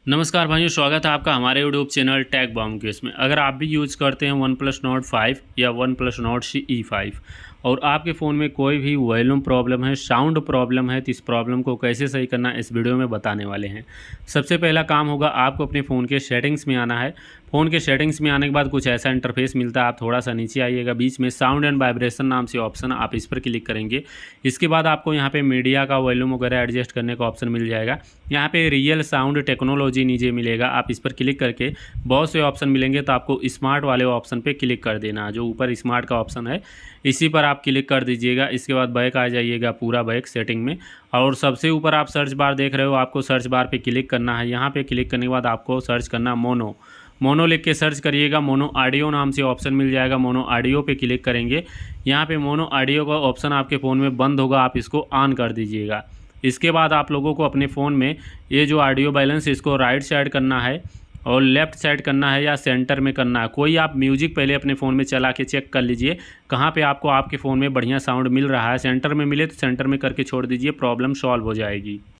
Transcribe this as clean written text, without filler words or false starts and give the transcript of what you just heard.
नमस्कार भाइयों, स्वागत है आपका हमारे यूट्यूब चैनल टेक बम क्विज में। अगर आप भी यूज़ करते हैं वन प्लस नोट 5 या वन प्लस नोट E5 और आपके फ़ोन में कोई भी वॉल्यूम प्रॉब्लम है, साउंड प्रॉब्लम है, तो इस प्रॉब्लम को कैसे सही करना इस वीडियो में बताने वाले हैं। सबसे पहला काम होगा, आपको अपने फ़ोन के सेटिंग्स में आना है। फ़ोन के सेटिंग्स में आने के बाद कुछ ऐसा इंटरफेस मिलता है, आप थोड़ा सा नीचे आइएगा, बीच में साउंड एंड वाइब्रेशन नाम से ऑप्शन, आप इस पर क्लिक करेंगे। इसके बाद आपको यहाँ पे मीडिया का वॉल्यूम वगैरह एडजस्ट करने का ऑप्शन मिल जाएगा। यहाँ पे रियल साउंड टेक्नोलॉजी नीचे मिलेगा, आप इस पर क्लिक करके बहुत से ऑप्शन मिलेंगे, तो आपको स्मार्ट वाले ऑप्शन पे क्लिक कर देना। जो ऊपर स्मार्ट का ऑप्शन है इसी पर आप क्लिक कर दीजिएगा। इसके बाद बैक आ जाइएगा, पूरा बैक सेटिंग में, और सबसे ऊपर आप सर्च बार देख रहे हो, आपको सर्च बार पे क्लिक करना है। यहाँ पे क्लिक करने के बाद आपको सर्च करना मोनो, मोनो लिख के सर्च करिएगा। मोनो ऑडियो नाम से ऑप्शन मिल जाएगा, मोनो ऑडियो पे क्लिक करेंगे। यहाँ पे मोनो ऑडियो का ऑप्शन आपके फ़ोन में बंद होगा, आप इसको ऑन कर दीजिएगा। इसके बाद आप लोगों को अपने फ़ोन में ये जो ऑडियो बैलेंस इसको राइट साइड करना है और लेफ़्ट साइड करना है या सेंटर में करना है। कोई आप म्यूजिक पहले अपने फ़ोन में चला के चेक कर लीजिए कहाँ पे आपको आपके फ़ोन में बढ़िया साउंड मिल रहा है। सेंटर में मिले तो सेंटर में करके छोड़ दीजिए, प्रॉब्लम सॉल्व हो जाएगी।